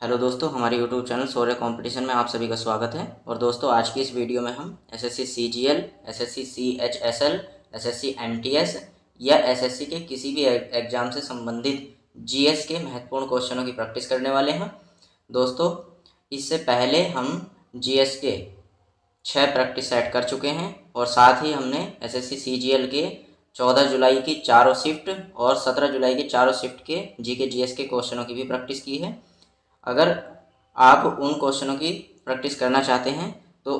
Hello दोस्तों, हमारे YouTube channel शौर्य competition में आप सभी का स्वागत है। और दोस्तों, आज की इस वीडियो में हम SSC CGL, SSC CHSL, SSC MTS या एसएससी के किसी भी एग्जाम से संबंधित जीएस के महत्वपूर्ण क्वेश्चनों की प्रैक्टिस करने वाले हैं। दोस्तों, इससे पहले हम जीएस के 6 प्रैक्टिस सेट कर चुके हैं और साथ ही हमने एसएससी सीजीएल के 14 जुलाई की चारों शिफ्ट और 17 जुलाई की चारों शिफ्ट के जीके जीएस के क्वेश्चनों की भी प्रैक्टिस की है। अगर आप उन क्वेश्चनों की प्रैक्टिस करना चाहते हैं तो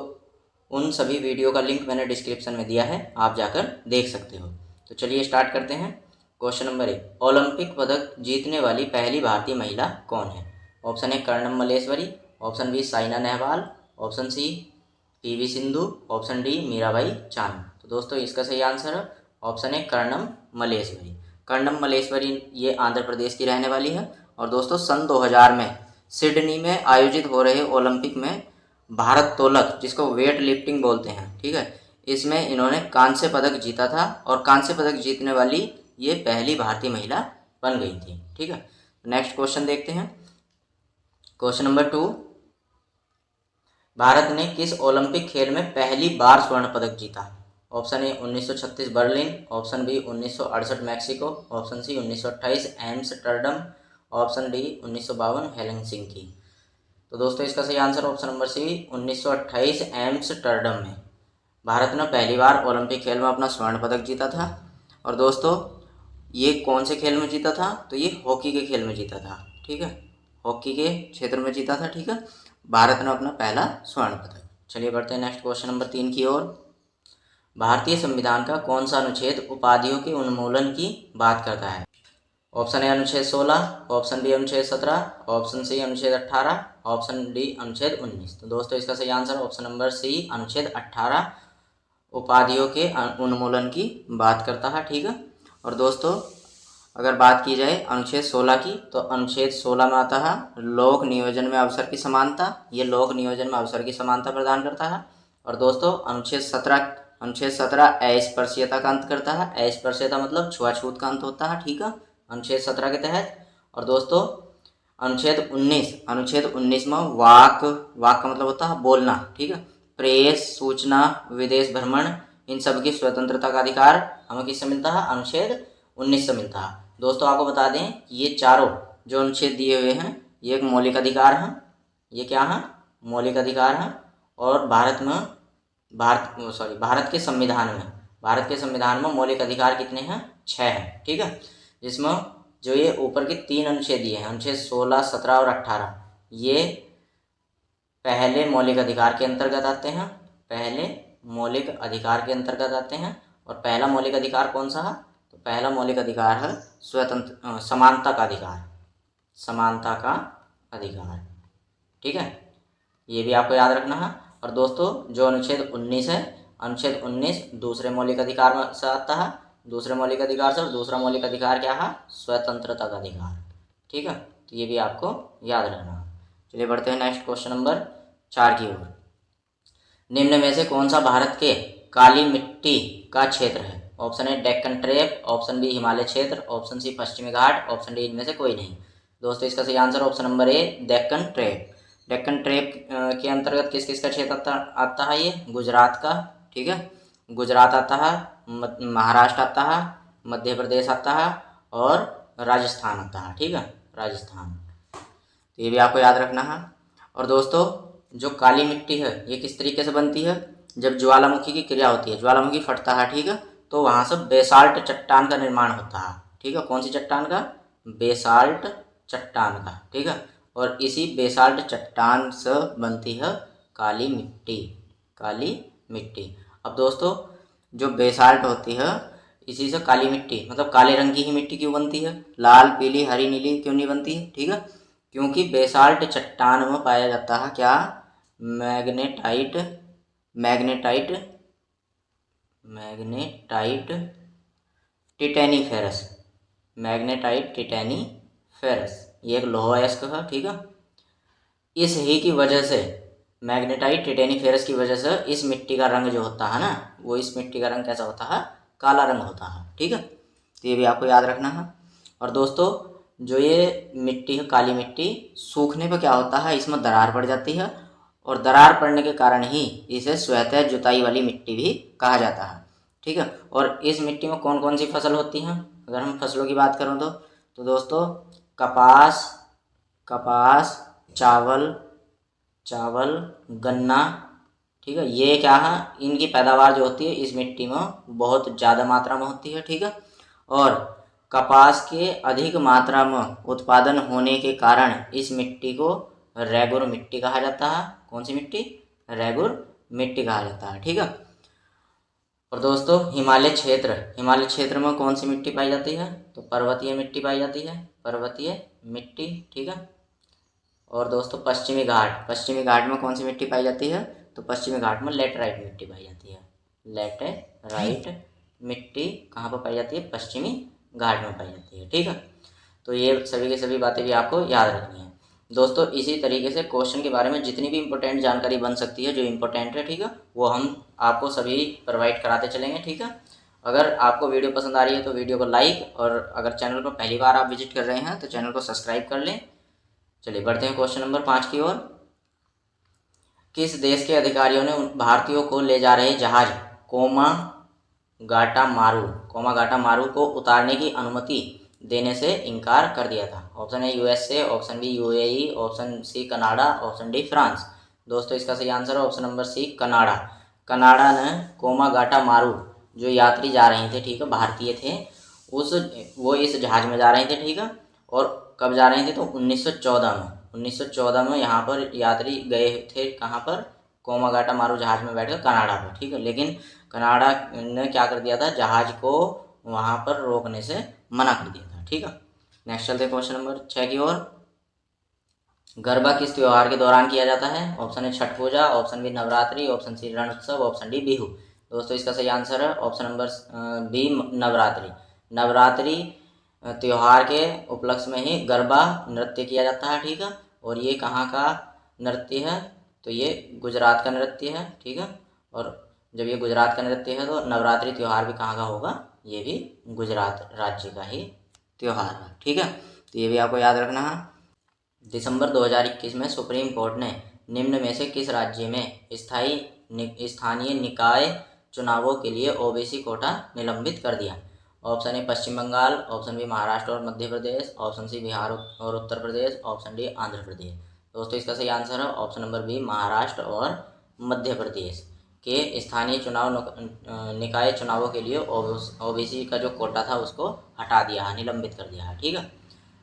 उन सभी वीडियो का लिंक मैंने डिस्क्रिप्शन में दिया है, आप जाकर देख सकते हो। तो चलिए स्टार्ट करते हैं। क्वेश्चन नंबर 1, ओलंपिक पदक जीतने वाली पहली भारतीय महिला कौन है? Option A Karnam Malleswari, option B Saina Nehwal, option C PV Sindhu, option D Mirabai Chanu. तो दोस्तों, इसका सही आंसर है ऑप्शन ए कर्णम मल्लेश्वरी। कर्णम मल्लेश्वरी ये आंध्र प्रदेश की रहने वाली है। और दोस्तों, सन 2000 में सिडनी में आयोजित हो रहे ओलंपिक में भारत तोलक, जिसको वेट लिफ्टिंग बोलते हैं, ठीक है, इसमें इन्होंने कांस्य पदक जीता था और कांस्य पदक जीतने वाली ये पहली भारतीय महिला बन गई थी। ठीक है, नेक्स्ट क्वेश्चन देखते हैं। क्वेश्चन नंबर 2, भारत ने किस ओलंपिक खेल में पहली बार स्वर्ण पदक जीता? Option A 1936 Berlin, option B 1968 Mexico, option C 1928 Amsterdam, option D 1952 Helsinki. तो दोस्तों, इसका सही answer option number C 1928 Amsterdam में भारत ने पहली बार ओलंपिक खेल में अपना स्वर्ण पदक जीता था। और दोस्तों, ये कौन से खेल में जीता था? तो ये हॉकी के खेल में जीता था। ठीक है, हॉकी के क्षेत्र में जीता था। ठीक है, भारत ने अपना पहला स्वर्ण पदक। चलिए बढ़ते हैं नेक्स्ट क्वेश्चन नंबर 3 की ओर। भारतीय संविधान का कौन सा अनुच्छेद उपाधियों के उन्मूलन की बात करता है? ऑप्शन ए अनुच्छेद 16, ऑप्शन बी अनुच्छेद 17, ऑप्शन सी अनुच्छेद 18, ऑप्शन डी अनुच्छेद 19। तो दोस्तों, इसका सही आंसर ऑप्शन नंबर सी अनुच्छेद 18 उपाधियों के उन्मूलन की बात करता है। ठीक है, और दोस्तों, अगर बात की जाए अनुच्छेद 16 की, तो अनुच्छेद 16 में आता है लोक नियोजन में अवसर की समानता। ये लोक नियोजन में अवसर की समानता प्रदान करता है। और दोस्तों, अनुच्छेद 17 अस्पृश्यता का अंत करता है। अस्पृश्यता मतलब छुआछूत का अंत होता है। ठीक है, अनुच्छेद 17 के तहत। और दोस्तों, अनुच्छेद 19 में वाक का मतलब होता है बोलना। ठीक है, प्रेस, सूचना, विदेश भ्रमण, इन सब की स्वतंत्रता का अधिकार हमें किससे मिलता है? अनुच्छेद 19 से मिलता है। दोस्तों, आपको बता दें, ये चारों जो अनुच्छेद दिए हुए हैं ये एक मौलिक अधिकार हैं। ये क्या है? मौलिक अधिकार हैं। और भारत के संविधान में मौलिक अधिकार कितने हैं? 6 हैं। ठीक है, जिसमें जो ये ऊपर के 3 अनुच्छेद दिए हैं, अनुच्छेद 16, 17 और 18, ये पहले मौलिक अधिकार के अंतर्गत आते हैं। और पहला मौलिक अधिकार कौन सा है? तो पहला मौलिक अधिकार है समानता का अधिकार। ठीक है, ये भी आपको याद रखना है। और दोस्तों, जो अनुच्छेद 19 है, अनुच्छेद 19 दूसरे मौलिक अधिकार में से आता है। दूसरे मौलिक अधिकार से, और दूसरा मौलिक अधिकार क्या है? स्वतंत्रता का अधिकार। ठीक है, तो ये भी आपको याद रखना है। चलिए बढ़ते हैं नेक्स्ट क्वेश्चन नंबर 4 की ओर। निम्न में से कौन सा भारत के काली मिट्टी का क्षेत्र है? Option A Deccan trap, option B Himalaya क्षेत्र, ऑप्शन सी पश्चिमी घाट, ऑप्शन डी इनमें से कोई नहीं। दोस्तों, इसका सही answer option number A Deccan trap. Deccan trap के अंतर्गत किस किस का क्षेत्र आता है? ये गुजरात का। ठीक है, गुजरात आता है, महाराष्ट्र आता है, मध्य प्रदेश आता है और राजस्थान आता है। ठीक है, राजस्थान। तो ये भी आपको याद रखना है। और दोस्तों, जो काली मिट्टी है ये किस तरीके से बनती है? जब ज्वालामुखी की क्रिया होती है, ज्वालामुखी फटता है, ठीक है, तो वहाँ से बेसाल्ट चट्टान का निर्माण होता है। ठीक है, कौन सी चट्टान का? बेसाल्ट चट्टान का। ठीक है, और इसी बेसाल्ट चट्टान से बनती है काली मिट्टी। अब दोस्तों, जो बेसाल्ट होती है, इसी से काली मिट्टी मतलब काले रंग की ही मिट्टी क्यों बनती है? लाल, पीली, हरी, नीली क्यों नहीं बनती है? ठीक है, क्योंकि बेसाल्ट चट्टान में पाया जाता है क्या? मैग्नेटाइट टिटेनीफेरस। ये एक लोहा अयस्क है। ठीक है, इस ही की वजह से, मैग्नेटाइट टिटेनीफेरस की वजह से इस मिट्टी का रंग जो होता है ना, वो इस मिट्टी का रंग कैसा होता है? काला रंग होता है। ठीक है, तो ये भी आपको याद रखना है। और दोस्तों, जो ये मिट्टी है, काली मिट्टी, सूखने पर क्या होता है, इसमें दरार पड़ जाती है, और दरार पड़ने के कारण ही इसे स्वतः जुताई वाली मिट्टी भी कहा जाता है। ठीक है। और इस मिट्टी में कौन कौन सी फसल होती हैं, अगर हम फसलों की बात करें तो दोस्तों कपास, चावल, गन्ना, ठीक है, ये क्या है, इनकी पैदावार जो होती है इस मिट्टी में बहुत ज़्यादा मात्रा में होती है। ठीक है। और कपास के अधिक मात्रा में उत्पादन होने के कारण इस मिट्टी को रेगुर मिट्टी कहा जाता है। कौन सी मिट्टी, रेगुर मिट्टी कहा जाता है। ठीक है। और दोस्तों हिमालय क्षेत्र में कौन सी मिट्टी पाई जाती है, तो पर्वतीय मिट्टी पाई जाती है, पर्वतीय मिट्टी। ठीक है। और दोस्तों पश्चिमी घाट में कौन सी मिट्टी पाई जाती है, तो पश्चिमी घाट में लेटराइट मिट्टी पाई जाती है। लेटराइट मिट्टी कहाँ पर पाई जाती है, पश्चिमी घाट में पाई जाती है। ठीक है। तो ये सभी की सभी बातें भी आपको याद रखनी है दोस्तों। इसी तरीके से क्वेश्चन के बारे में जितनी भी इंपॉर्टेंट जानकारी बन सकती है, जो इम्पोर्टेंट है, ठीक है, वो हम आपको सभी प्रोवाइड कराते चलेंगे। ठीक है। अगर आपको वीडियो पसंद आ रही है तो वीडियो को लाइक, और अगर चैनल पर पहली बार आप विजिट कर रहे हैं तो चैनल को सब्सक्राइब कर लें। चलिए बढ़ते हैं क्वेश्चन नंबर 5 की ओर। किस देश के अधिकारियों ने भारतीयों को ले जा रहे जहाज कोमागाटा मारू को उतारने की अनुमति देने से इनकार कर दिया था? Option A USA, option B UAE, option C Canada, option D France. दोस्तों इसका सही आंसर है option number C Canada. Canada ने कोमागाटा मारू जो यात्री जा रहे थे, ठीक है, भारतीय थे, वो इस जहाज में जा रहे थे। ठीक है। और कब जा रहे थे, तो 1914 में यहाँ पर यात्री गए थे, कहाँ पर, कोमागाटा मारू जहाज में बैठकर कनाडा पर। ठीक है। लेकिन कनाडा ने क्या कर दिया था, जहाज को वहाँ पर रोकने से मना कर दिया था। ठीक है। नेक्स्ट चलते हैं क्वेश्चन नंबर 6 की ओर। गरबा किस त्योहार के दौरान किया जाता है? Option A Chhath puja, option B Navratri, option C Rann Utsav, option D Bihu. दोस्तों इसका सही आंसर है option number B Navratri. Navratri त्योहार के उपलक्ष्य में ही गरबा नृत्य किया जाता है। ठीक है। और ये कहाँ का नृत्य है, तो ये गुजरात का नृत्य है। ठीक है। और जब ये गुजरात का नृत्य है तो नवरात्रि त्यौहार भी कहाँ का होगा, ये भी गुजरात राज्य का ही त्यौहार है। ठीक है। तो ये भी आपको याद रखना है। दिसंबर 2021 में सुप्रीम कोर्ट ने निम्न में से किस राज्य में स्थानीय निकाय चुनावों के लिए ओबीसी कोटा निलंबित कर दिया? Option A Paschim Bengal, option B Maharashtra और मध्य प्रदेश, ऑप्शन सी बिहार और उत्तर प्रदेश, ऑप्शन डी आंध्र प्रदेश। दोस्तों इसका सही आंसर है ऑप्शन नंबर बी महाराष्ट्र और मध्य प्रदेश के स्थानीय निकाय चुनावों के लिए ओबीसी का जो कोटा था उसको हटा दिया है, निलंबित कर दिया है। ठीक है।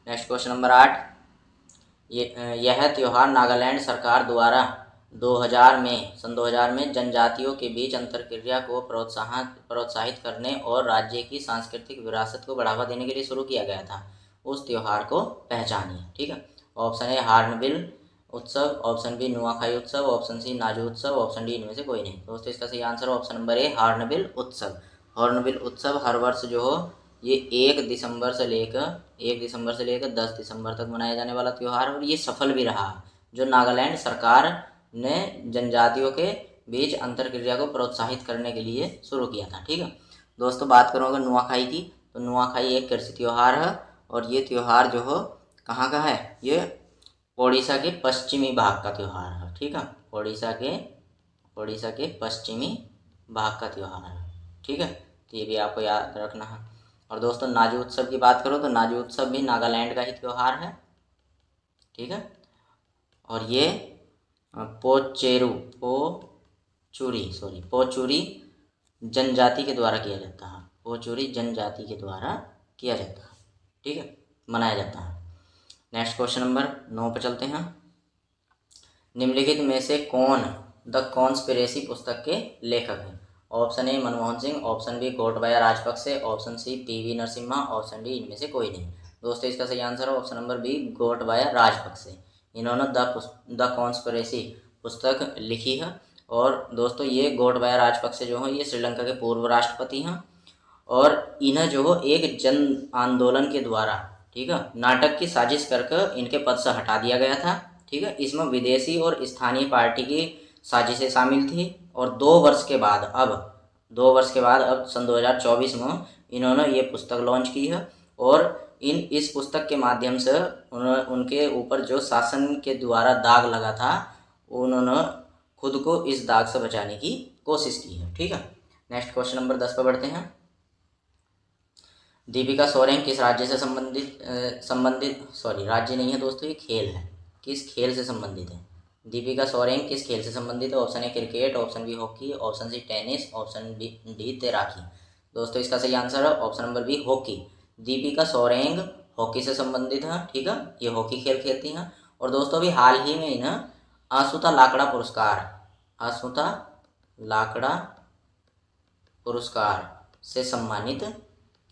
Next question number 8। यह त्यौहार नागालैंड सरकार द्वारा सन 2000 में जनजातियों के बीच अंतरक्रिया को प्रोत्साहित करने और राज्य की सांस्कृतिक विरासत को बढ़ावा देने के लिए शुरू किया गया था। उस त्यौहार को पहचानिए। ठीक है। ऑप्शन ए हार्नबिल उत्सव, ऑप्शन बी नुआखाई उत्सव, ऑप्शन सी नाजू उत्सव, ऑप्शन डी इनमें से कोई नहीं। दोस्तों इसका सही answer option number A hornbill उत्सव। हार्नबिल उत्सव हर वर्ष जो हो ये 1 दिसंबर से लेकर 10 दिसंबर तक मनाया जाने वाला त्यौहार है, और ये सफल भी रहा। जो नागालैंड सरकार ने जनजातियों के बीच अंतरक्रिया को प्रोत्साहित करने के लिए शुरू किया था। ठीक है। दोस्तों बात करूँ अगर नुआखाई की, तो नुआखाई एक कृषि त्यौहार है, और ये त्यौहार जो हो कहाँ का है, ये ओडिशा के पश्चिमी भाग का त्यौहार है। ठीक है। ओडिशा के पश्चिमी भाग का त्यौहार है। ठीक है। तो ये भी आपको याद रखना है। और दोस्तों नाजू उत्सव की बात करो तो नाजू उत्सव भी नागालैंड का ही त्यौहार है। ठीक है। और ये पोचुरी जनजाति के द्वारा किया जाता है। पोचुरी जनजाति के द्वारा किया जाता है। ठीक है, मनाया जाता है। नेक्स्ट क्वेश्चन नंबर 9 पर चलते हैं। निम्नलिखित में से कौन द कॉन्स्पिरेसी पुस्तक के लेखक हैं? Option A Manmohan Singh, option B Gotabaya Rajapaksa, option C PV Narasimha, option D इनमें से कोई नहीं। दोस्तों इसका सही आंसर है option number B Gotabaya Rajapaksa. इन्होंने द कॉन्स्पिरेसी पुस्तक लिखी है। और दोस्तों ये गोटबाया राजपक्षे जो हैं ये श्रीलंका के पूर्व राष्ट्रपति हैं, और इन्हें जो हो एक जन आंदोलन के द्वारा, ठीक है, नाटक की साजिश करके इनके पद से हटा दिया गया था। ठीक है। इसमें विदेशी और स्थानीय पार्टी की साजिशें शामिल थी। और 2 वर्ष के बाद अब सन 2024 में इन्होंने ये पुस्तक लॉन्च की है। और इस पुस्तक के माध्यम से उनके ऊपर जो शासन के द्वारा दाग लगा था, उन्होंने खुद को इस दाग से बचाने की कोशिश की है। ठीक है, नेक्स्ट क्वेश्चन नंबर 10 पर बढ़ते हैं। दीपिका सोरेन किस राज्य से संबंधित सॉरी राज्य नहीं है दोस्तों, ये खेल है। किस खेल से संबंधित है? दीपिका सोरेन किस खेल से संबंधित है? Option A cricket, option B hockey, option C tennis, option D तैराकी। दोस्तों इसका सही आंसर है option number B hockey. Deepika Soren hockey से संबंधित है। ठीक है, ये हॉकी खेल खेलती हैं। और दोस्तों अभी हाल ही में इन्हें आशुता लाकड़ा पुरस्कार से सम्मानित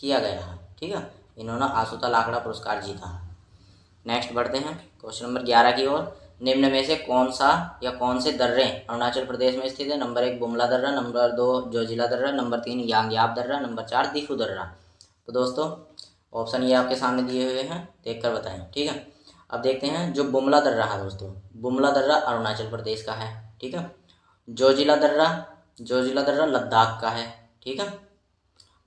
किया गया है। ठीक है, इन्होंने आशुता लाकड़ा पुरस्कार जीता है। नेक्स्ट बढ़ते हैं क्वेश्चन नंबर 11 की ओर। निम्न में से कौन सा या कौन से दर्रे अरुणाचल प्रदेश में स्थित है? नंबर 1 बुमला दर्रा, नंबर 2 जोजिला दर्रा, नंबर 3 यांग्याप दर्रा, नंबर 4 दिफू दर्रा। तो दोस्तों ऑप्शन ये आपके सामने दिए हुए हैं, देखकर बताएं। ठीक है, अब देखते हैं जो बुमला दर्रा है दोस्तों, बुमला दर्रा अरुणाचल प्रदेश का है। ठीक है, जोजिला दर्रा लद्दाख का है। ठीक है,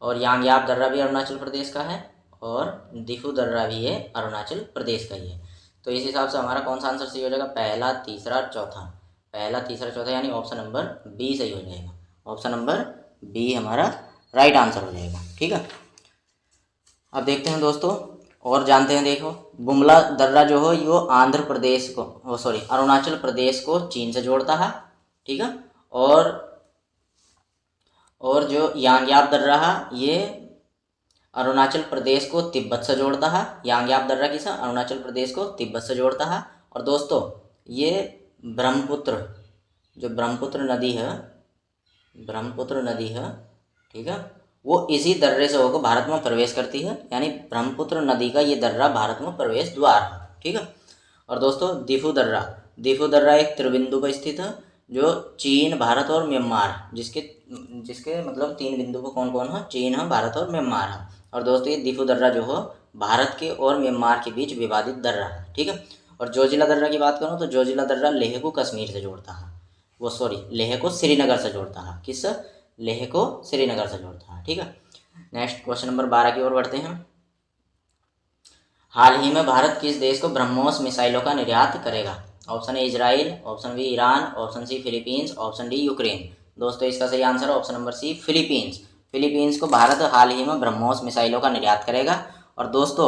और यांग्याप दर्रा भी अरुणाचल प्रदेश का है, और दिफू दर्रा भी ये अरुणाचल प्रदेश का ही है। तो इस हिसाब से हमारा कौन सा आंसर सही हो जाएगा? पहला, तीसरा, चौथा, यानी ऑप्शन नंबर बी सही हो जाएगा। ऑप्शन नंबर बी हमारा राइट आंसर हो जाएगा। ठीक है, अब देखते हैं दोस्तों और जानते हैं। देखो बुमला दर्रा जो है वो आंध्र प्रदेश को अरुणाचल प्रदेश को चीन से जोड़ता है। ठीक है, और जो यांग्याप दर्रा है ये अरुणाचल प्रदेश को तिब्बत से जोड़ता है। यांग्याप दर्रा किसा अरुणाचल प्रदेश को तिब्बत से जोड़ता है। और दोस्तों ये ब्रह्मपुत्र नदी है, ठीक है, वो इसी दर्रे से होकर भारत में प्रवेश करती है, यानी ब्रह्मपुत्र नदी का ये दर्रा भारत में प्रवेश द्वार है। ठीक है, और दोस्तों दिफू दर्रा एक त्रिबिंदु पर स्थित है, जो चीन, भारत और म्यांमार, जिसके मतलब 3 बिंदु पर कौन कौन है? चीन है, भारत और म्यांमार है। और दोस्तों ये दिफू दर्रा जो है भारत के और म्यांमार के बीच विवादित दर्रा है। ठीक है, और जोजिला दर्रा की बात करूँ तो जोजिला दर्रा लेह को कश्मीर से जोड़ता है, लेह को श्रीनगर से जोड़ता है। किस? लेह को श्रीनगर से जोड़ता है। ठीक है, नेक्स्ट क्वेश्चन नंबर 12 की ओर बढ़ते हैं। हाल ही में भारत किस देश को ब्रह्मोस मिसाइलों का निर्यात करेगा? Option A Israel, option B Iran, option C Philippines, option D Ukraine. दोस्तों इसका सही आंसर है ऑप्शन नंबर सी फिलीपींस को भारत हाल ही में ब्रह्मोस मिसाइलों का निर्यात करेगा। और दोस्तों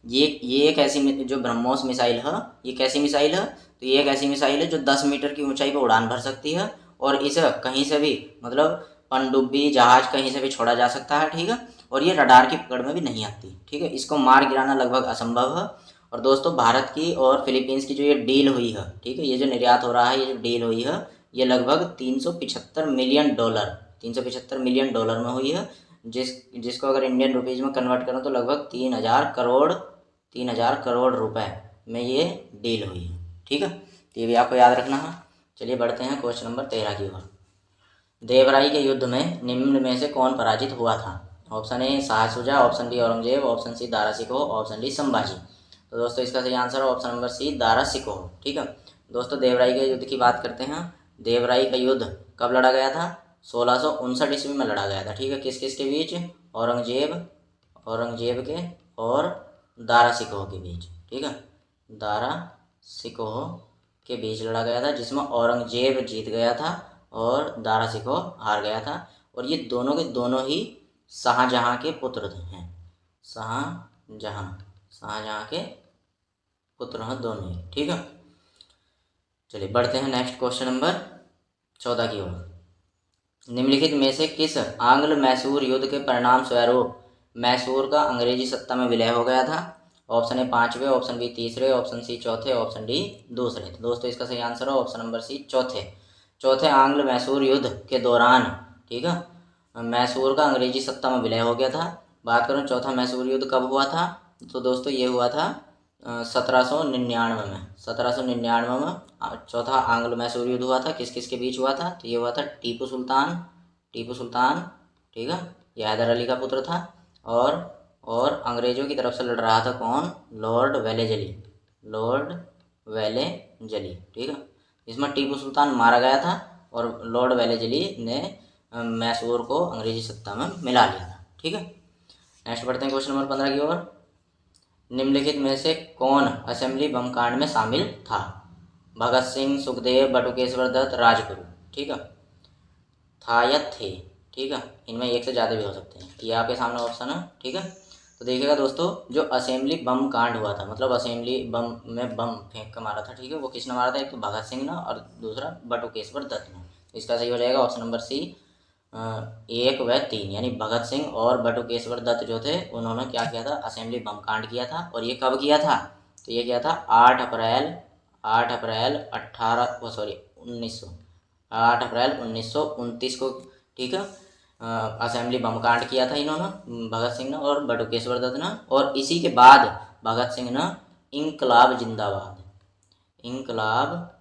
ये एक ऐसी जो ब्रह्मोस मिसाइल है, ये कैसी मिसाइल है? तो ये एक ऐसी मिसाइल है जो 10 मीटर की ऊंचाई पर उड़ान भर सकती है, और इसे कहीं से भी मतलब पनडुब्बी जहाज कहीं से भी छोड़ा जा सकता है। ठीक है, और ये रडार की पकड़ में भी नहीं आती। ठीक है, इसको मार गिराना लगभग असंभव है। और दोस्तों भारत की और फिलीपींस की जो ये डील हुई है, ठीक है, ये जो निर्यात हो रहा है, ये जो डील हुई है, ये लगभग 375 मिलियन डॉलर में हुई है, जिसको अगर इंडियन रुपीज़ में कन्वर्ट करूँ तो लगभग 3,000 करोड़ रुपए में ये डील हुई है। ठीक है, तो ये भी आपको याद रखना है। चलिए बढ़ते हैं क्वेश्चन नंबर 13 की ओर। देवराई के युद्ध में निम्न में से कौन पराजित हुआ था? Option A Shah Shuja, option B Aurangzeb, option C Dara Shikoh, option D Sambhaji. तो दोस्तों इसका सही आंसर है option number C Dara Shikoh. ठीक है, दोस्तों देवराई के युद्ध की बात करते हैं। देवराई का युद्ध कब लड़ा गया था? 1659 ईस्वी में लड़ा गया था। ठीक है, किस किस के बीच? औरंगजेब के और दारा शिकोह के बीच। ठीक है, दारा शिकोह के बीच लड़ा गया था, जिसमें औरंगजेब जीत गया था और दारा शिकोह हार गया था। और ये दोनों के दोनों ही शाहजहाँ के पुत्र हैं। शाहजहाँ के पुत्र हैं दोनों ही। ठीक है, चलिए बढ़ते हैं नेक्स्ट क्वेश्चन नंबर 14 की ओर। निम्नलिखित में से किस आंग्ल मैसूर युद्ध के परिणाम स्वरूप मैसूर का अंग्रेजी सत्ता में विलय हो गया था? ऑप्शन ए 5वें, ऑप्शन बी 3रे, ऑप्शन सी 4थे, ऑप्शन डी 2रे। तो दोस्तों इसका सही आंसर है ऑप्शन नंबर सी 4थे आंग्ल मैसूर युद्ध के दौरान, ठीक है, मैसूर का अंग्रेजी सत्ता में विलय हो गया था। बात करूँ चौथा मैसूर युद्ध कब हुआ था, तो दोस्तों ये हुआ था 1799 में चौथा आंग्ल मैसूर युद्ध हुआ था। किस किस के बीच हुआ था? तो ये हुआ था टीपू सुल्तान, ठीक है, ये हैदर अली का पुत्र था, और अंग्रेजों की तरफ से लड़ रहा था कौन? Lord Wellesley. ठीक है, इसमें टीपू सुल्तान मारा गया था और लॉर्ड वेलेजली ने मैसूर को अंग्रेजी सत्ता में मिला लिया था। ठीक है, नेक्स्ट बढ़ते हैं क्वेश्चन नंबर 15 की ओर। निम्नलिखित में से कौन असेंबली बम कांड में शामिल था? भगत सिंह, सुखदेव, बटुकेश्वर दत्त, राजगुरु। ठीक है, था या थे? ठीक है, इनमें एक से ज़्यादा भी हो सकते हैं। ये आपके सामने ऑप्शन है। ठीक है, तो देखिएगा दोस्तों, जो असेंबली बम कांड हुआ था, मतलब असेंबली बम में बम फेंक कर मारा था, ठीक है, वो किसने मारा था? एक तो भगत सिंह ने और दूसरा बटुकेश्वर दत्त ने। तो इसका सही हो जाएगा ऑप्शन नंबर सी, 1 व 3, यानी भगत सिंह और बटुकेश्वर दत्त जो थे उन्होंने क्या किया था? असेंबली बम कांड किया था। और ये कब किया था? तो ये किया था 8 अप्रैल 8 अप्रैल 1929 को। ठीक है, असेंबली बम कांड किया था इन्होंने, भगत सिंह ने और बटुकेश्वर दत्त ने। और इसी के बाद भगत सिंह ने इंकलाब जिंदाबाद, इंकलाब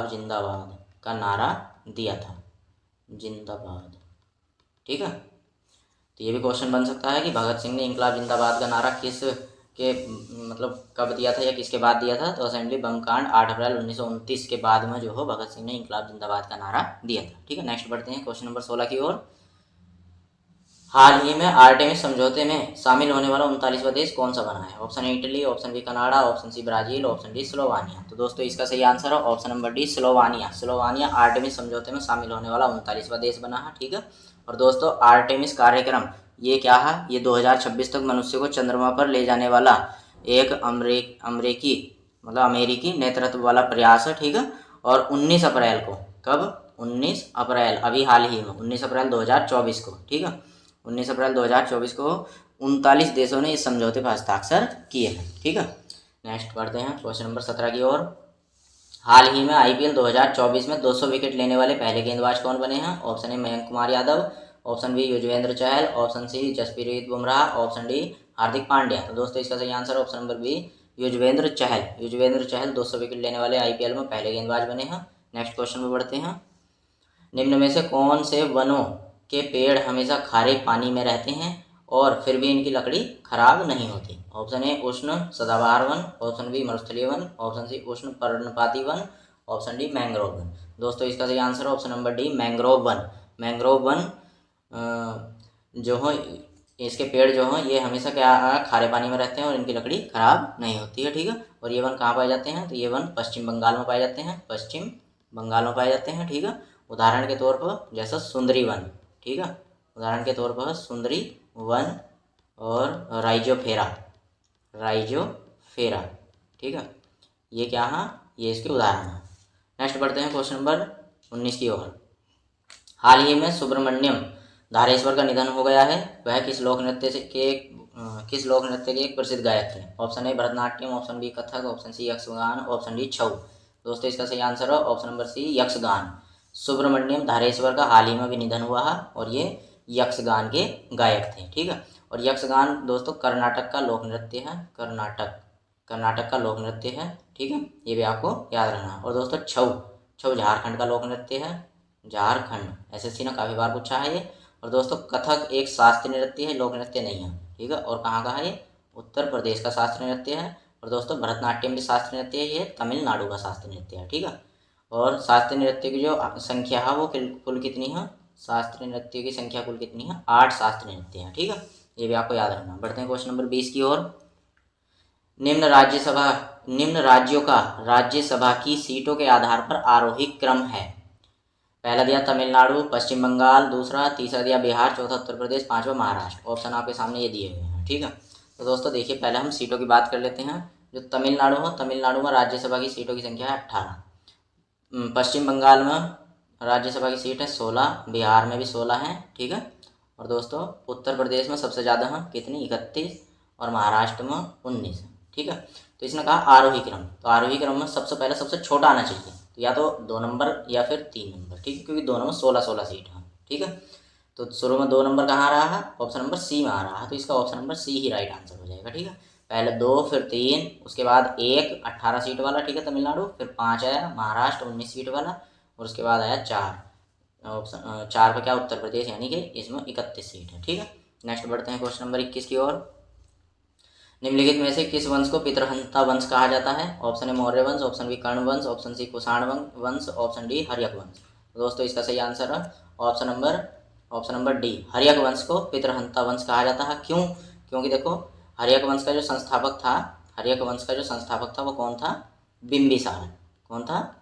जिंदाबाद का नारा दिया था, जिंदाबाद। ठीक है, तो ये भी क्वेश्चन बन सकता है कि भगत सिंह ने इंकलाब जिंदाबाद का नारा किस के मतलब कब दिया था या किसके बाद दिया था? तो असेंबली बम कांड 8 अप्रैल 1929 के बाद में जो हो भगत सिंह ने इंकलाब जिंदाबाद का नारा दिया था। ठीक है, नेक्स्ट बढ़ते हैं क्वेश्चन नंबर 16 की ओर। हाल ही में आर्टेमिस समझौते में शामिल होने वाला 39वां देश कौन सा बना है? Option A Italy, option B Canada, option C Brazil, option D Slovenia. तो दोस्तों इसका सही आंसर है option number D, Slovenia. Slovenia Artemis समझौते में शामिल होने वाला 39वां देश बना है। ठीक है, और दोस्तों आर्टेमिस कार्यक्रम ये क्या है? ये 2026 तक मनुष्य को चंद्रमा पर ले जाने वाला एक अमेरिकी नेतृत्व वाला प्रयास है। ठीक है, और 19 अप्रैल को, कब? 19 अप्रैल, अभी हाल ही में 19 अप्रैल 2024 को। ठीक है, 19 अप्रैल 2024 को 39 देशों ने इस समझौते पर हस्ताक्षर किए हैं। ठीक है, नेक्स्ट बढ़ते हैं क्वेश्चन नंबर 17 की ओर। हाल ही में आईपीएल 2024 में 200 विकेट लेने वाले पहले गेंदबाज कौन बने हैं? Option A Mayank Kumar Yadav, option B Yuzvendra Chahal, option C Jasprit Bumrah, option D Hardik Pandya. तो दोस्तों इसका सही answer option number B, Yuzvendra Chahal 200 wicket लेने वाले आईपीएल में पहले गेंदबाज बने हैं। नेक्स्ट क्वेश्चन में बढ़ते हैं। निम्न में से कौन से वनों के पेड़ हमेशा खारे पानी में रहते हैं और फिर भी इनकी लकड़ी खराब नहीं होती? ऑप्शन ए उष्ण सदाबहार वन, ऑप्शन बी मरुस्थलीय वन, ऑप्शन सी उष्ण पर्णपाती one, option D mangrove one. दोस्तों इसका सही answer option number D, mangrove one. Mangrove one जो हो, इसके पेड़ जो हैं ये हमेशा क्या खारे पानी में रहते हैं और इनकी लकड़ी खराब नहीं होती है। ठीक है, और ये वन कहाँ पाए जाते हैं? तो ये वन पश्चिम बंगाल में पाए जाते हैं, पश्चिम बंगाल में पाए जाते हैं। ठीक है, उदाहरण के तौर पर जैसा सुंदरी वन। ठीक है, उदाहरण के तौर पर सुंदरी वन और राइजोफेरा। ठीक है, ये क्या है? ये इसके उदाहरण हैं। नेक्स्ट बढ़ते हैं क्वेश्चन नंबर 19 की ओर। हाल ही में सुब्रमण्यम धारेश्वर का निधन हो गया है। वह किस लोक नृत्य के एक प्रसिद्ध गायक थे? Option A Bharatanatyam, option B Kathak, option C Yakshagana, option D Chhau. दोस्तों इसका सही आंसर है option number C, Yakshagana. Subramanyam Dhareshwar का हाल ही में भी निधन हुआ है और ये यक्षगान के गायक थे। ठीक है, और यक्षगान दोस्तों कर्नाटक का लोक नृत्य है, कर्नाटक का लोक नृत्य है। ठीक है, ये भी आपको याद रखना है। और दोस्तों छऊ झारखंड का लोक नृत्य है, झारखंड। एसएससी ने काफ़ी बार पूछा है ये। और दोस्तों कथक एक शास्त्रीय नृत्य है, लोक नृत्य नहीं है। ठीक है, और कहाँ का है ये? उत्तर प्रदेश का शास्त्रीय नृत्य है। और दोस्तों भरतनाट्यम भी शास्त्रीय नृत्य है, ये तमिलनाडु का शास्त्रीय नृत्य है। ठीक है, और शास्त्रीय नृत्य की जो संख्या है वो कुल कितनी है? शास्त्रीय नृत्य की संख्या कुल कितनी है? 8 शास्त्रीय नृत्य हैं। ठीक है, ये भी आपको याद रखना। बढ़ते हैं क्वेश्चन नंबर 20 की ओर। निम्न राज्यों का राज्यसभा की सीटों के आधार पर आरोही क्रम है। पहला दिया तमिलनाडु, पश्चिम बंगाल, तीसरा दिया बिहार, चौथा उत्तर प्रदेश, पांचवा महाराष्ट्र। ऑप्शन आपके सामने ये दिए हुए हैं। ठीक है, तो दोस्तों देखिए पहले हम सीटों की बात कर लेते हैं। जो तमिलनाडु में राज्यसभा की सीटों की संख्या है 18। पश्चिम बंगाल में राज्यसभा की सीट है 16, बिहार में भी 16 हैं। ठीक है, और दोस्तों उत्तर प्रदेश में सबसे ज़्यादा हैं, कितनी? 31, और महाराष्ट्र में 19 है। ठीक है, तो इसने कहा आरोही क्रम। तो आरोही क्रम में सबसे पहले सबसे छोटा आना चाहिए, तो या तो 2 नंबर या फिर 3 नंबर। ठीक है, क्योंकि दोनों में 16-16 सीट हैं। ठीक है, तो शुरू में 2 नंबर कहाँ आ रहा है? ऑप्शन नंबर सी में आ रहा है, तो इसका ऑप्शन नंबर सी ही राइट आंसर हो जाएगा। ठीक है, पहले 2 फिर 3, उसके बाद 1 18 सीट वाला। ठीक है, तमिलनाडु, फिर 5 आया महाराष्ट्र 19 सीट वाला, और उसके बाद आया 4। ऑप्शन 4 पे क्या? उत्तर प्रदेश, यानी कि इसमें 31 सीट है। ठीक है, नेक्स्ट बढ़ते हैं क्वेश्चन नंबर 21 की ओर। निम्नलिखित में से किस वंश को पितृहंता वंश कहा जाता है? ऑप्शन ए मौर्य वंश, ऑप्शन बी कर्ण वंश, ऑप्शन सी कुषाण वंश, ऑप्शन डी हर्यक वंश। दोस्तों इसका सही आंसर है option number option number D, Haryanka वंश को पितृहंता वंश कहा जाता है। क्यों? क्योंकि देखो हर्यक वंश का जो संस्थापक था, हर्यक वंश का जो संस्थापक था वो कौन था? बिंबिसार। कौन था?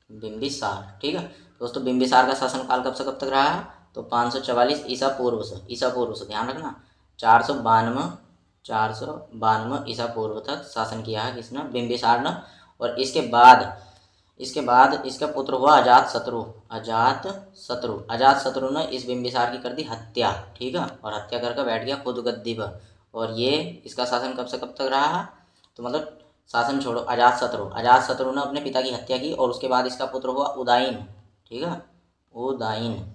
बिंबिसार। ठीक है दोस्तों, बिंबिसार का शासनकाल कब से कब तक रहा है? तो 544 ईसा पूर्व से, ध्यान रखना, 492 ईसा पूर्व तक शासन किया है किसने? बिंबिसार ने। और इसके बाद इसका पुत्र हुआ अजातशत्रु ने इस बिंबिसार की कर दी हत्या। ठीक है, और हत्या करके बैठ गया खुद गद्दी पर। और ये इसका शासन कब से कब तक रहा है? तो मतलब शासन छोड़ो, अजातशत्रु ने अपने पिता की हत्या की और उसके बाद इसका पुत्र हुआ उदायन। ठीक है, उदायन।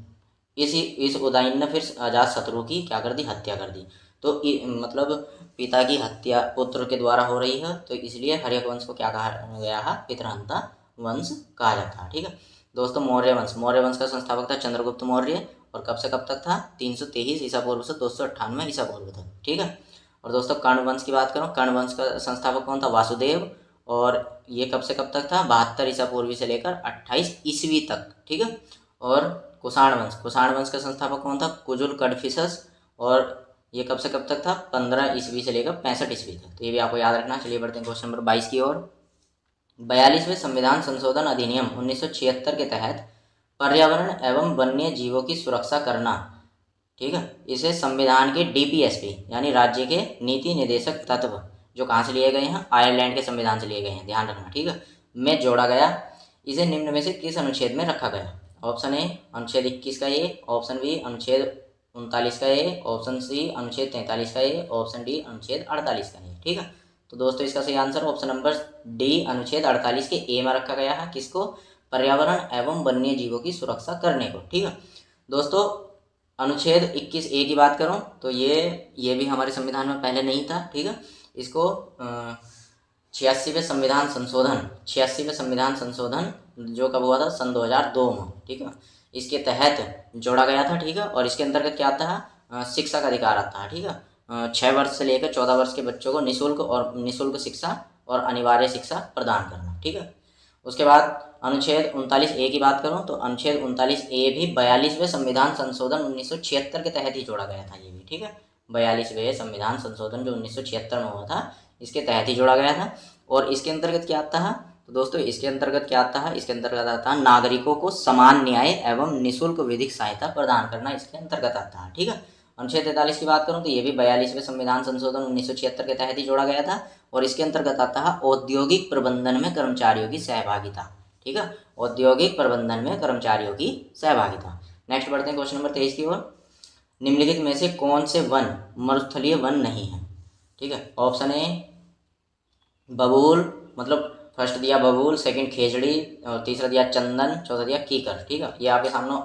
इस उदायन ने फिर अजातशत्रु की क्या कर दी? हत्या कर दी। तो मतलब पिता की हत्या पुत्र के द्वारा हो रही है, तो इसलिए हर्यक वंश को क्या कहा गया है? पितृहंता वंश कहा जाता है। ठीक है दोस्तों, मौर्य वंश का संस्थापक था चंद्रगुप्त मौर्य। और कब से कब तक था? 323 ईसा पूर्व से 298 ईसा पूर्व तक। ठीक है, और दोस्तों कर्ण वंश की बात करो, कर्ण वंश का संस्थापक कौन था? वासुदेव। और ये कब से कब तक था? 72 ईसा पूर्व से लेकर 28 ईस्वी तक। ठीक है, और कुषाण वंश का संस्थापक कौन था? कुजुल कडफिसस। और ये कब से कब तक था? 15 ईस्वी से लेकर 65 ईस्वी तक। तो ये भी आपको याद रखना। चलिए बढ़ते हैं क्वेश्चन नंबर 22 की ओर। 42वें संविधान संशोधन अधिनियम 1976 के तहत पर्यावरण एवं वन्य जीवों की सुरक्षा करना, ठीक है, इसे संविधान के डीपीएसपी यानी राज्य के नीति निर्देशक तत्व, जो कहाँ से लिए गए हैं? आयरलैंड के संविधान से लिए गए हैं, ध्यान रखना। ठीक है, में जोड़ा गया। इसे निम्न में से किस अनुच्छेद में रखा गया? ऑप्शन ए अनुच्छेद 21 का ए, ऑप्शन बी अनुच्छेद 39 का ए, ऑप्शन सी अनुच्छेद 43 का ए, ऑप्शन डी अनुच्छेद 48 का ए। ठीक है, तो दोस्तों इसका सही आंसर ऑप्शन नंबर डी अनुच्छेद 48 के ए में रखा गया है। किसको? पर्यावरण एवं वन्य जीवों की सुरक्षा करने को। ठीक है दोस्तों, अनुच्छेद 21 ए की बात करूं तो ये भी हमारे संविधान में पहले नहीं था। ठीक है, इसको 86वें संविधान संशोधन जो कब हुआ था? सन 2002 में। ठीक है, इसके तहत जोड़ा गया था। ठीक है, और इसके अंतर्गत क्या आता है? शिक्षा का अधिकार आता है। ठीक है, 6 वर्ष से लेकर 14 वर्ष के बच्चों को निःशुल्क शिक्षा और अनिवार्य शिक्षा प्रदान करना। ठीक है, उसके बाद अनुच्छेद 39 ए की बात करूं तो अनुच्छेद 39 ए भी 42वें संविधान संशोधन 1976 के तहत ही जोड़ा गया था। ये भी ठीक है, 42वें संविधान संशोधन जो 1976 में हुआ था, इसके तहत ही जोड़ा गया था। और इसके अंतर्गत क्या आता है? तो दोस्तों इसके अंतर्गत क्या आता है? इसके अंतर्गत आता है नागरिकों को समान न्याय एवं निःशुल्क विधिक सहायता प्रदान करना, इसके अंतर्गत आता है। ठीक है, अनुच्छेद 43 की बात करूं तो ये भी 42वें संविधान संशोधन 1976 के तहत ही जोड़ा गया था। और इसके अंतर्गत आता है औद्योगिक प्रबंधन में कर्मचारियों की सहभागिता। ठीक है, औद्योगिक प्रबंधन में कर्मचारियों की सहभागिता। नेक्स्ट बढ़ते हैं क्वेश्चन नंबर 23 की ओर। निम्नलिखित में से कौन से वन मरुस्थलीय वन नहीं है? ठीक है, ऑप्शन ए बबूल, मतलब फर्स्ट दिया बबूल, सेकंड खेजड़ी, और तीसरा दिया चंदन, चौथा दिया कीकर। ठीक है, ये आपके सामने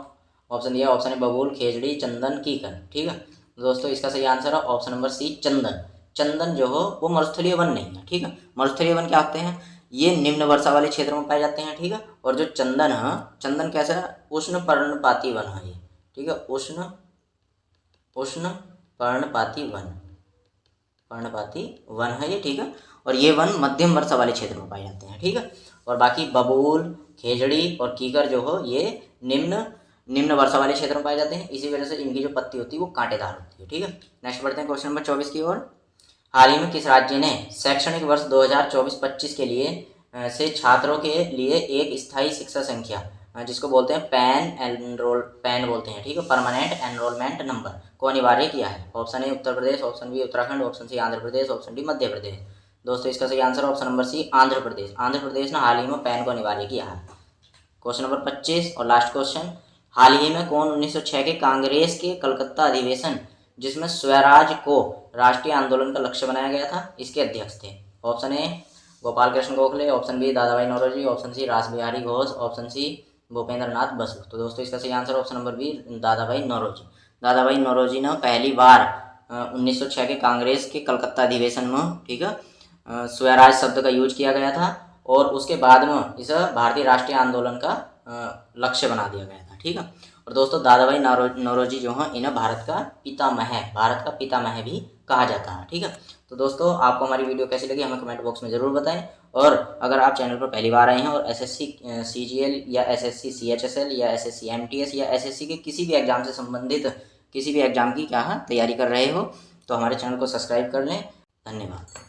ऑप्शन दिया, ऑप्शन है बबूल, खेजड़ी, चंदन, कीकर। ठीक है दोस्तों, इसका सही आंसर है ऑप्शन नंबर सी चंदन। चंदन जो हो वो मरुस्थलीय वन नहीं है। ठीक है, मरुस्थलीय वन क्या होते हैं? ये निम्न वर्षा वाले क्षेत्रों में पाए जाते हैं। ठीक है, और जो चंदन है, चंदन कैसा है? उष्ण पर्णपाती वन है ये। ठीक है, उष्ण पर्णपाती वन है ये। ठीक है, और ये वन मध्यम वर्षा वाले क्षेत्र में पाए जाते हैं। ठीक है, और बाकी बबूल, खेजड़ी और कीकर जो हो ये निम्न वर्षा वाले क्षेत्र में पाए जाते हैं। इसी वजह से इनकी जो पत्ती होती है वो कांटेदार होती है। ठीक है, नेक्स्ट बढ़ते हैं क्वेश्चन नंबर 24 की ओर। हाल ही में किस राज्य ने शैक्षणिक वर्ष 2024-25 के लिए से छात्रों के लिए एक स्थायी शिक्षा संख्या, जिसको बोलते हैं पैन बोलते हैं, ठीक है, परमानेंट एनरोलमेंट नंबर, को अनिवार्य किया है? Option A Uttar Pradesh, option B Uttarakhand, option C Andhra Pradesh, option D Madhya Pradesh. दोस्तों इसका सही answer option number C Andhra Pradesh. Andhra Pradesh ने हाल ही में पैन को अनिवार्य किया है। क्वेश्चन नंबर 25 और लास्ट क्वेश्चन। हाल ही में कौन 1906 के कांग्रेस के कलकत्ता अधिवेशन, जिसमें स्वराज को राष्ट्रीय आंदोलन का लक्ष्य बनाया गया था, इसके अध्यक्ष थे? Option A Gopal Krishna Gokhale, option B Dadabhai Naoroji, option C Rash Behari Ghosh, option C Bhupendra Nath Basu. तो दोस्तों इसका सही answer option number B Dadabhai Naoroji. दादा भाई नौरोजी ने पहली बार 1906 के कांग्रेस के कलकत्ता अधिवेशन में, ठीक है, स्वराज शब्द का यूज किया गया था और उसके बाद में इसे भारतीय राष्ट्रीय आंदोलन का लक्ष्य बना दिया गया था। ठीक है, और दोस्तों दादा भाई नौरोजी जो हैं इन्हें भारत का पितामह भी कहा जाता है। ठीक है, तो दोस्तों आपको हमारी वीडियो कैसी लगी हमें कमेंट बॉक्स में ज़रूर बताएं। और अगर आप चैनल पर पहली बार आए हैं और एसएससी सीजीएल या एसएससी सीएचएसएल या एसएससी एमटीएस या एसएससी के किसी भी एग्ज़ाम से संबंधित किसी भी एग्ज़ाम की तैयारी कर रहे हो तो हमारे चैनल को सब्सक्राइब कर लें। धन्यवाद।